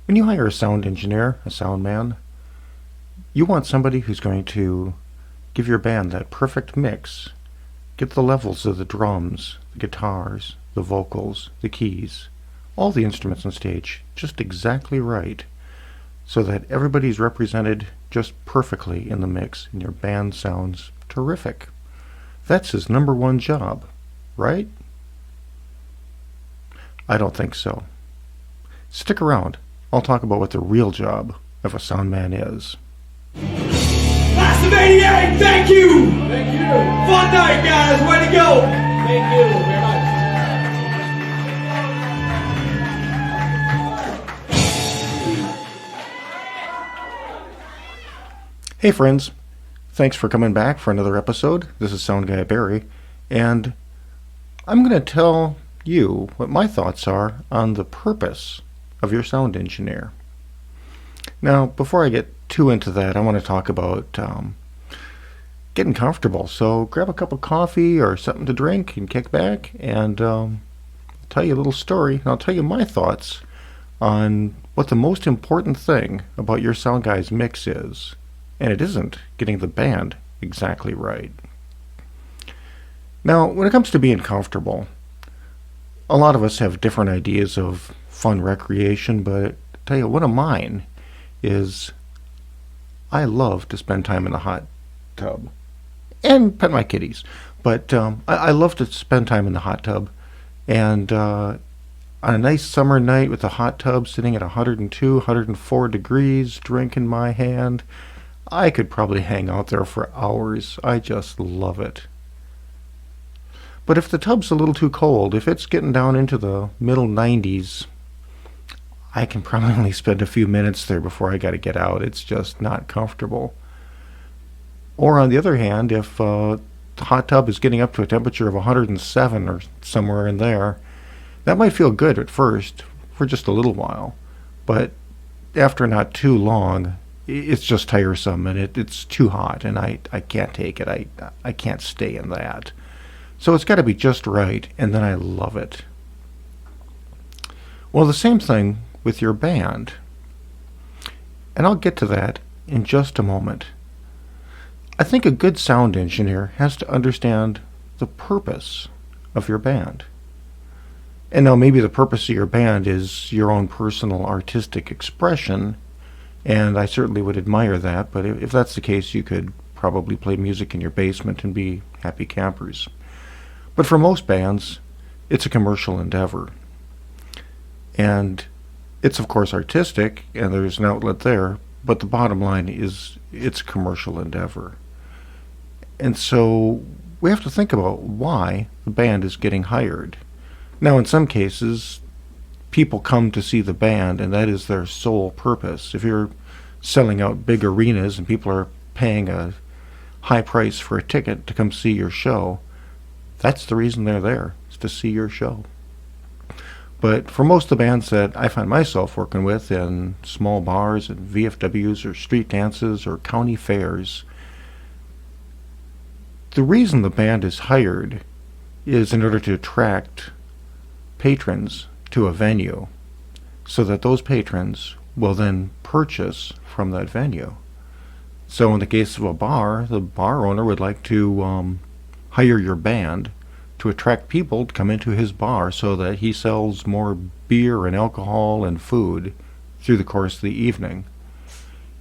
When you hire a sound engineer, a sound man, you want somebody who's going to give your band that perfect mix, get the levels of the drums, the guitars, the vocals, the keys, all the instruments on stage just exactly right, so that everybody's represented just perfectly in the mix and your band sounds terrific. That's his number one job, right? I don't think so. Stick around. I'll talk about what the real job of a sound man is. Class of '88, thank you! Thank you! Fun night, guys, way to go! Thank you very much. Hey friends, thanks for coming back for another episode. This is Sound Guy Barry, and I'm going to tell you what my thoughts are on the purpose of your sound engineer. Now, before I get too into that, I want to talk about getting comfortable. So grab a cup of coffee or something to drink and kick back, and I'll tell you a little story, and I'll tell you my thoughts on what the most important thing about your sound guy's mix is. And it isn't getting the band exactly right. Now, when it comes to being comfortable, a lot of us have different ideas of fun recreation, but I tell you, one of mine is I love to spend time in the hot tub and pet my kitties. But I love to spend time in the hot tub, and on a nice summer night with the hot tub sitting at 102, 104 degrees, drink in my hand, I could probably hang out there for hours. I just love it. But if the tub's a little too cold, if it's getting down into the middle 90s, I can probably only spend a few minutes there before I got to get out. It's just not comfortable. Or on the other hand, if the hot tub is getting up to a temperature of 107 or somewhere in there, that might feel good at first for just a little while. But after not too long, it's just tiresome, and it's too hot, and I can't take it. I can't stay in that. So it's got to be just right, and then I love it. Well, the same thing with your band. And I'll get to that in just a moment. I think a good sound engineer has to understand the purpose of your band. And now maybe the purpose of your band is your own personal artistic expression, and I certainly would admire that, but if that's the case, you could probably play music in your basement and be happy campers. But for most bands, it's a commercial endeavor. And it's of course artistic, and there's an outlet there, but the bottom line is it's a commercial endeavor. And so we have to think about why the band is getting hired. Now, in some cases, people come to see the band, and that is their sole purpose. If you're selling out big arenas and people are paying a high price for a ticket to come see your show, that's the reason they're there, is to see your show. But for most of the bands that I find myself working with in small bars and VFWs or street dances or county fairs, the reason the band is hired is in order to attract patrons to a venue, so that those patrons will then purchase from that venue. So in the case of a bar, the bar owner would like to hire your band to attract people to come into his bar so that he sells more beer and alcohol and food through the course of the evening.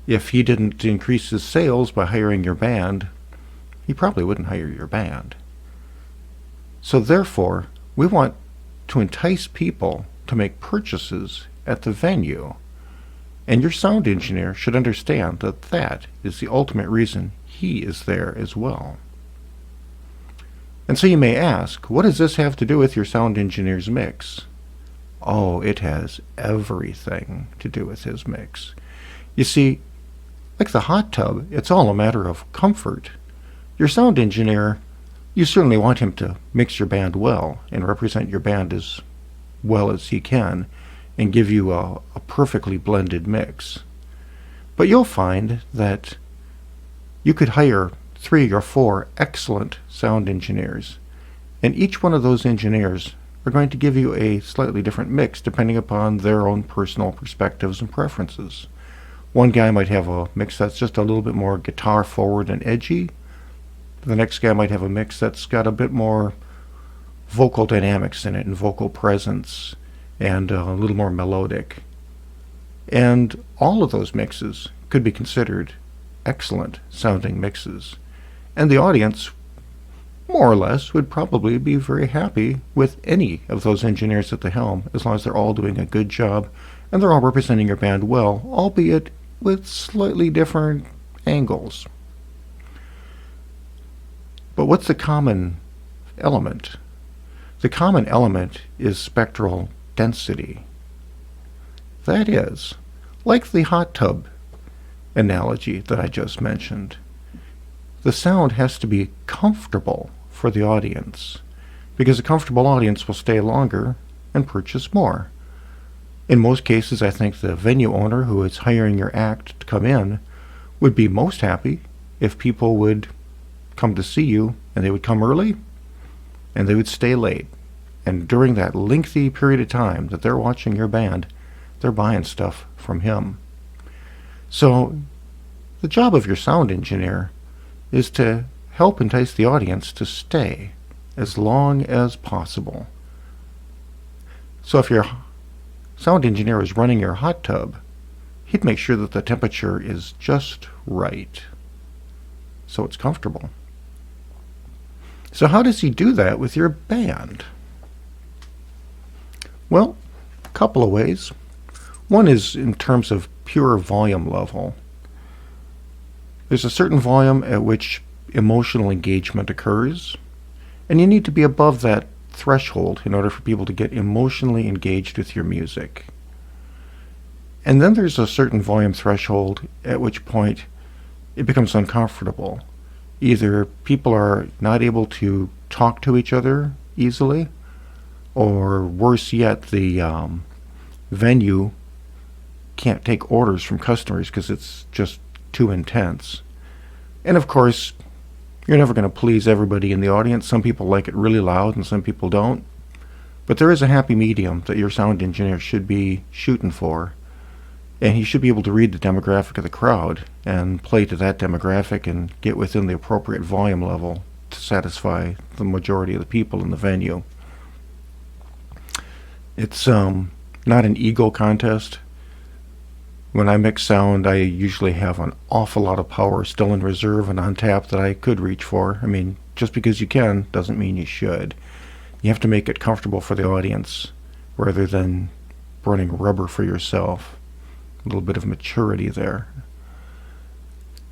If he didn't increase his sales by hiring your band, he probably wouldn't hire your band. So therefore, we want to entice people to make purchases at the venue. And your sound engineer should understand that that is the ultimate reason he is there as well. And so you may ask, what does this have to do with your sound engineer's mix? Oh, it has everything to do with his mix. You see, like the hot tub, it's all a matter of comfort. Your sound engineer, you certainly want him to mix your band well and represent your band as well as he can and give you a perfectly blended mix. But you'll find that you could hire 3 or 4 excellent sound engineers, and each one of those engineers are going to give you a slightly different mix depending upon their own personal perspectives and preferences. One guy might have a mix that's just a little bit more guitar forward and edgy. The next guy might have a mix that's got a bit more vocal dynamics in it and vocal presence and a little more melodic. And all of those mixes could be considered excellent sounding mixes. And the audience, more or less, would probably be very happy with any of those engineers at the helm, as long as they're all doing a good job and they're all representing your band well, albeit with slightly different angles. But what's the common element? The common element is spectral density. That is, like the hot tub analogy that I just mentioned, the sound has to be comfortable for the audience, because a comfortable audience will stay longer and purchase more. In most cases, I think the venue owner who is hiring your act to come in would be most happy if people would come to see you and they would come early and they would stay late. And during that lengthy period of time that they're watching your band, they're buying stuff from him. So the job of your sound engineer is to help entice the audience to stay as long as possible. So if your sound engineer is running your hot tub, he'd make sure that the temperature is just right, so it's comfortable. So how does he do that with your band? Well, a couple of ways. One is in terms of pure volume level. There's a certain volume at which emotional engagement occurs, and you need to be above that threshold in order for people to get emotionally engaged with your music. And then there's a certain volume threshold at which point it becomes uncomfortable. Either people are not able to talk to each other easily, or worse yet, the venue can't take orders from customers because it's just too intense. And of course, you're never going to please everybody in the audience. Some people like it really loud and some people don't. But there is a happy medium that your sound engineer should be shooting for. And he should be able to read the demographic of the crowd and play to that demographic and get within the appropriate volume level to satisfy the majority of the people in the venue. It's not an ego contest. When I mix sound, I usually have an awful lot of power still in reserve and on tap that I could reach for. I mean, just because you can doesn't mean you should. You have to make it comfortable for the audience rather than burning rubber for yourself. A little bit of maturity there.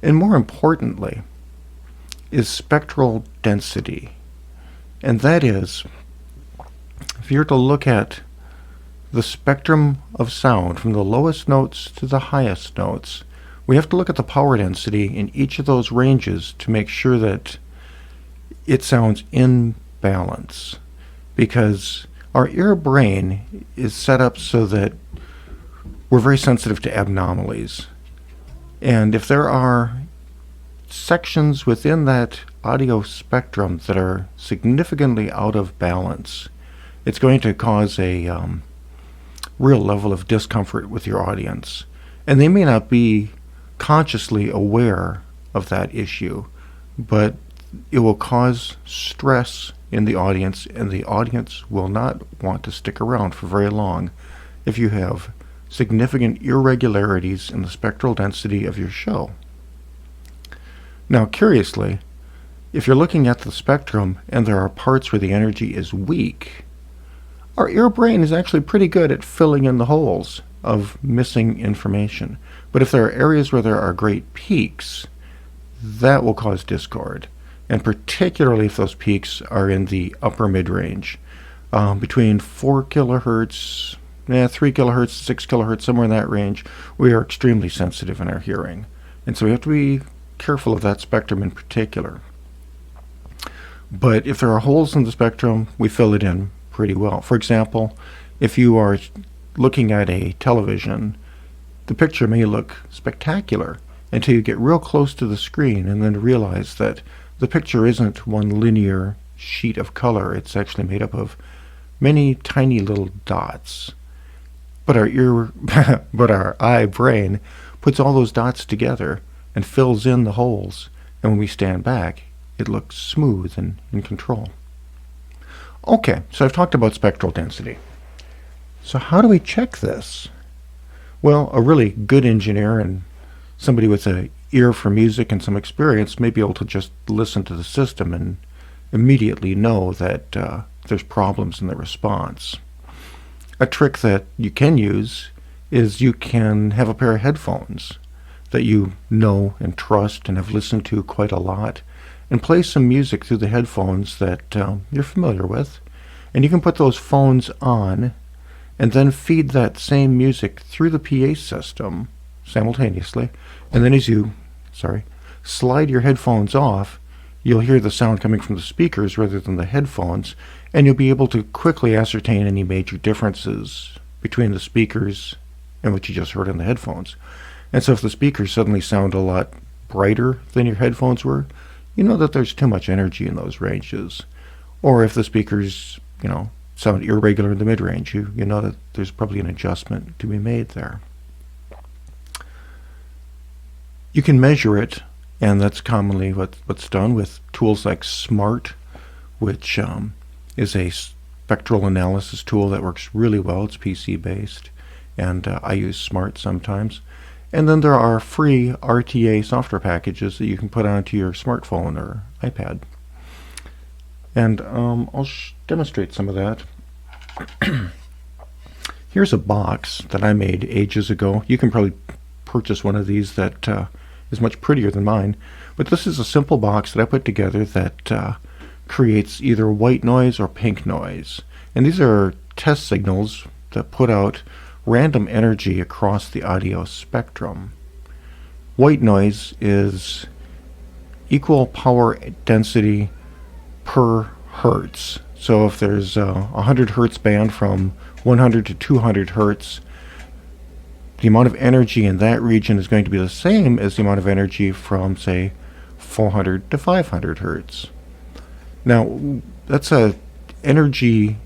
And more importantly is spectral density. And that is, if you're to look at the spectrum of sound from the lowest notes to the highest notes, we have to look at the power density in each of those ranges to make sure that it sounds in balance. Because our ear brain is set up so that we're very sensitive to abnormalities. And if there are sections within that audio spectrum that are significantly out of balance, it's going to cause a real level of discomfort with your audience. And they may not be consciously aware of that issue, but it will cause stress in the audience, and the audience will not want to stick around for very long if you have significant irregularities in the spectral density of your show. Now, curiously, if you're looking at the spectrum and there are parts where the energy is weak, our ear brain is actually pretty good at filling in the holes of missing information. But if there are areas where there are great peaks, that will cause discord. And particularly if those peaks are in the upper mid-range, between 4 kilohertz, 3 kilohertz, 6 kilohertz, somewhere in that range, we are extremely sensitive in our hearing. And so we have to be careful of that spectrum in particular. But if there are holes in the spectrum, we fill it in pretty well. For example, if you are looking at a television, the picture may look spectacular until you get real close to the screen and then realize that the picture isn't one linear sheet of color. It's actually made up of many tiny little dots. But but our eye brain puts all those dots together and fills in the holes. And when we stand back, it looks smooth and in control. Okay, so I've talked about spectral density. So how do we check this? Well, a really good engineer and somebody with an ear for music and some experience may be able to just listen to the system and immediately know that there's problems in the response. A trick that you can use is you can have a pair of headphones that you know and trust and have listened to quite a lot, and play some music through the headphones that you're familiar with. And you can put those phones on and then feed that same music through the PA system simultaneously. And then as you slide your headphones off, you'll hear the sound coming from the speakers rather than the headphones, and you'll be able to quickly ascertain any major differences between the speakers and what you just heard in the headphones. And so if the speakers suddenly sound a lot brighter than your headphones were, you know that there's too much energy in those ranges. Or if the speakers, sound irregular in the mid-range, you know that there's probably an adjustment to be made there. You can measure it, and that's commonly what's done with tools like SMART, which is a spectral analysis tool that works really well. It's PC-based, and I use SMART sometimes. And then there are free RTA software packages that you can put onto your smartphone or iPad. And I'll demonstrate some of that. Here's a box that I made ages ago. You can probably purchase one of these that is much prettier than mine. But this is a simple box that I put together that creates either white noise or pink noise. And these are test signals that put out random energy across the audio spectrum. White noise is equal power density per hertz. So if there's a 100 hertz band from 100 to 200 hertz, the amount of energy in that region is going to be the same as the amount of energy from, say, 400 to 500 hertz. Now, that's a energy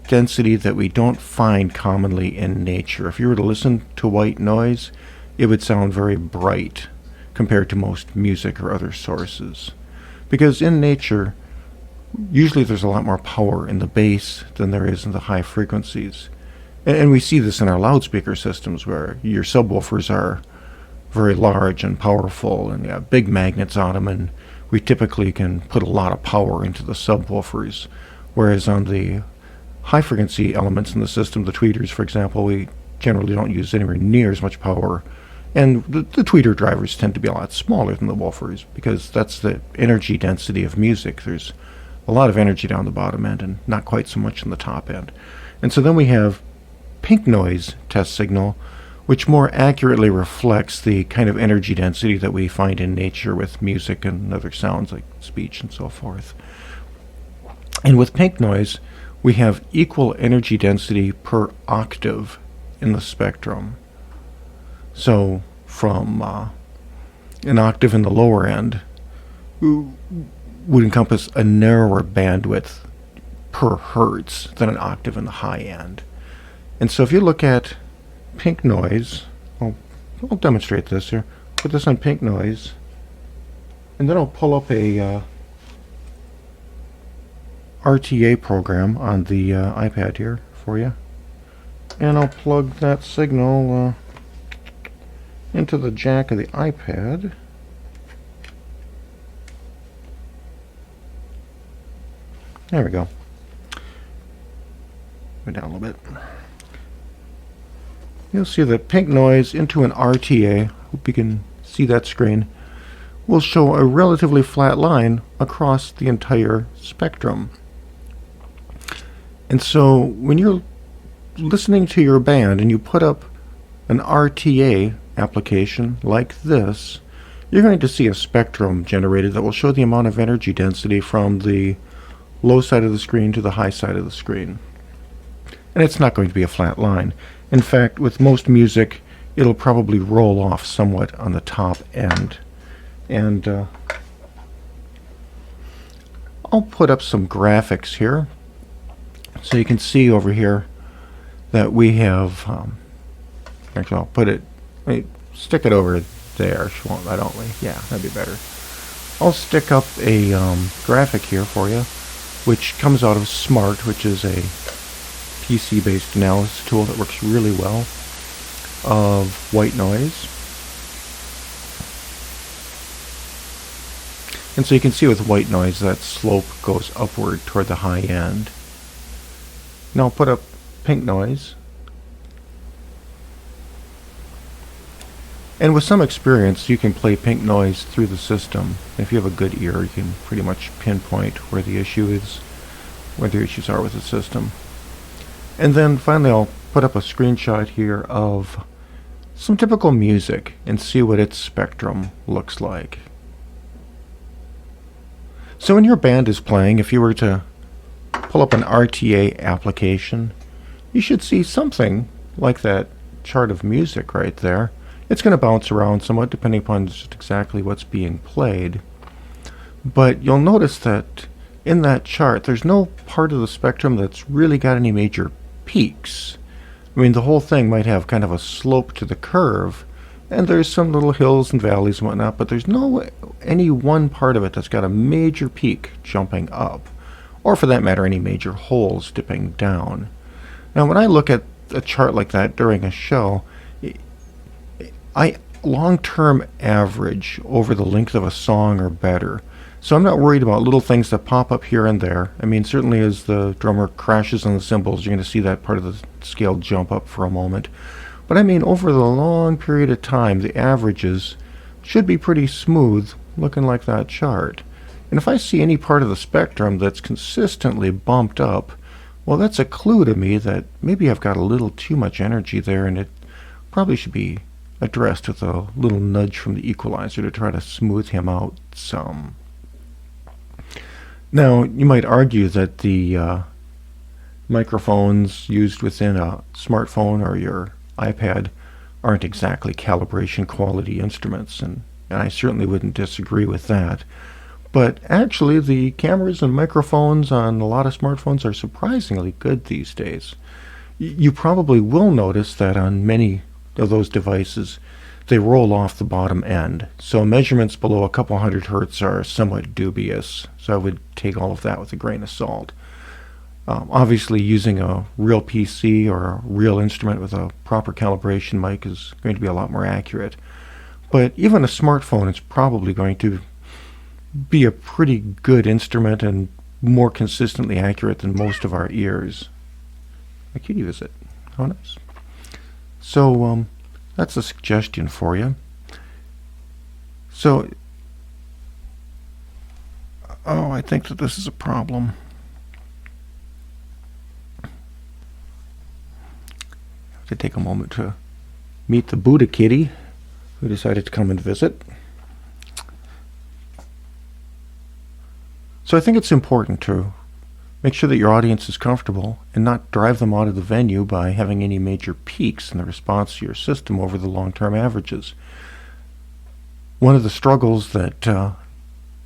density that we don't find commonly in nature. If you were to listen to white noise, it would sound very bright compared to most music or other sources. Because in nature, usually there's a lot more power in the bass than there is in the high frequencies. And we see this in our loudspeaker systems, where your subwoofers are very large and powerful and have big magnets on them, and we typically can put a lot of power into the subwoofers. Whereas on the high frequency elements in the system, the tweeters, for example, we generally don't use anywhere near as much power. And the tweeter drivers tend to be a lot smaller than the woofers, because that's the energy density of music. There's a lot of energy down the bottom end and not quite so much in the top end. And so then we have pink noise test signal, which more accurately reflects the kind of energy density that we find in nature with music and other sounds like speech and so forth. And with pink noise, we have equal energy density per octave in the spectrum. So from an octave in the lower end would encompass a narrower bandwidth per hertz than an octave in the high end. And so if you look at pink noise, I'll demonstrate this here. Put this on pink noise, and then I'll pull up a RTA program on the iPad here for you. And I'll plug that signal into the jack of the iPad. There we go. Go down a little bit. You'll see that pink noise into an RTA, hope you can see that screen, will show a relatively flat line across the entire spectrum. And so when you're listening to your band and you put up an RTA application like this, you're going to see a spectrum generated that will show the amount of energy density from the low side of the screen to the high side of the screen. And it's not going to be a flat line. In fact, with most music, it'll probably roll off somewhat on the top end. And I'll put up some graphics here So you can see over here that we have, actually I'll put it, let me stick it over there. Why don't we? Yeah, that'd be better. I'll stick up a graphic here for you, which comes out of Smart, which is a PC-based analysis tool that works really well, of white noise. And so you can see with white noise that slope goes upward toward the high end. Now I'll put up pink noise. And with some experience, you can play pink noise through the system. If you have a good ear, you can pretty much pinpoint where the issue is, where the issues are with the system. And then finally, I'll put up a screenshot here of some typical music and see what its spectrum looks like. So when your band is playing, if you were to pull up an RTA application, you should see something like that chart of music right there. It's going to bounce around somewhat depending upon just exactly what's being played. But you'll notice that in that chart, there's no part of the spectrum that's really got any major peaks. I mean, the whole thing might have kind of a slope to the curve, and there's some little hills and valleys and whatnot, but there's no any one part of it that's got a major peak jumping up, or for that matter, any major holes dipping down. Now, when I look at a chart like that during a show, I long-term average over the length of a song or better. So I'm not worried about little things that pop up here and there. I mean, certainly as the drummer crashes on the cymbals, you're going to see that part of the scale jump up for a moment. But I mean, over the long period of time, the averages should be pretty smooth, looking like that chart. And if I see any part of the spectrum that's consistently bumped up, well, that's a clue to me that maybe I've got a little too much energy there, and it probably should be addressed with a little nudge from the equalizer to try to smooth him out some. Now, you might argue that the microphones used within a smartphone or your iPad aren't exactly calibration quality instruments, and I certainly wouldn't disagree with that. But actually, the cameras and microphones on a lot of smartphones are surprisingly good these days. You probably will notice that on many of those devices, they roll off the bottom end. So measurements below a couple hundred hertz are somewhat dubious. So I would take all of that with a grain of salt. Obviously, using a real PC or a real instrument with a proper calibration mic is going to be a lot more accurate. But even a smartphone is probably going to be a pretty good instrument and more consistently accurate than most of our ears. A cutie visit. How nice. So that's a suggestion for you. So, I think that this is a problem. I have to take a moment to meet the Buddha kitty who decided to come and visit. So I think it's important to make sure that your audience is comfortable and not drive them out of the venue by having any major peaks in the response to your system over the long-term averages. One of the struggles that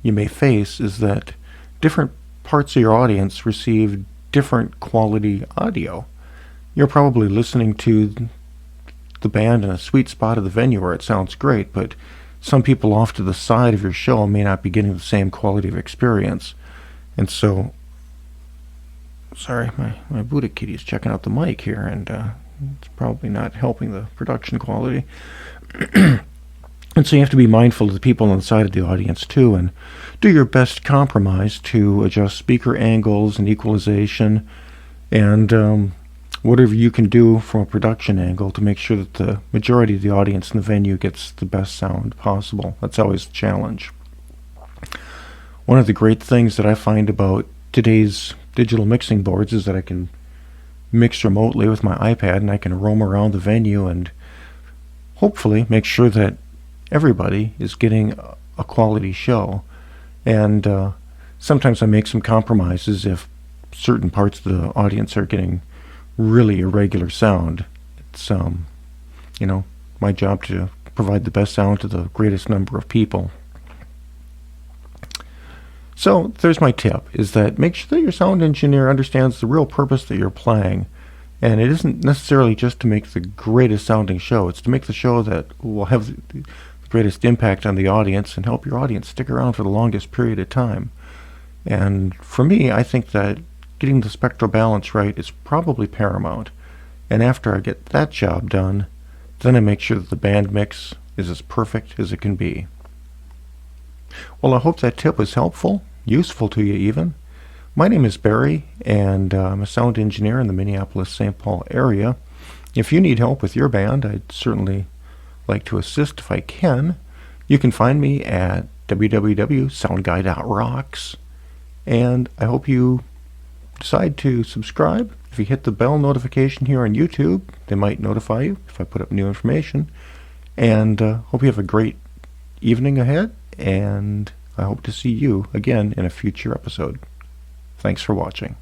you may face is that different parts of your audience receive different quality audio. You're probably listening to the band in a sweet spot of the venue where it sounds great, but some people off to the side of your show may not be getting the same quality of experience. And so, sorry, my Buddha kitty is checking out the mic here, and it's probably not helping the production quality. And so you have to be mindful of the people on the side of the audience too, and do your best compromise to adjust speaker angles and equalization, and whatever you can do from a production angle to make sure that the majority of the audience in the venue gets the best sound possible. That's always the challenge. One of the great things that I find about today's digital mixing boards is that I can mix remotely with my iPad, and I can roam around the venue and hopefully make sure that everybody is getting a quality show. And sometimes I make some compromises if certain parts of the audience are getting really irregular sound. It's my job to provide the best sound to the greatest number of people. So there's my tip, is that make sure that your sound engineer understands the real purpose that you're playing. And it isn't necessarily just to make the greatest sounding show. It's to make the show that will have the greatest impact on the audience and help your audience stick around for the longest period of time. And for me, I think that getting the spectral balance right is probably paramount. And after I get that job done, then I make sure that the band mix is as perfect as it can be. Well, I hope that tip was helpful, useful to you even. My name is Barry, and I'm a sound engineer in the Minneapolis-St. Paul area. If you need help with your band, I'd certainly like to assist if I can. You can find me at www.soundguy.rocks, and I hope you decide to subscribe. If you hit the bell notification here on YouTube, they might notify you if I put up new information. And hope you have a great evening ahead, and I hope to see you again in a future episode. Thanks for watching.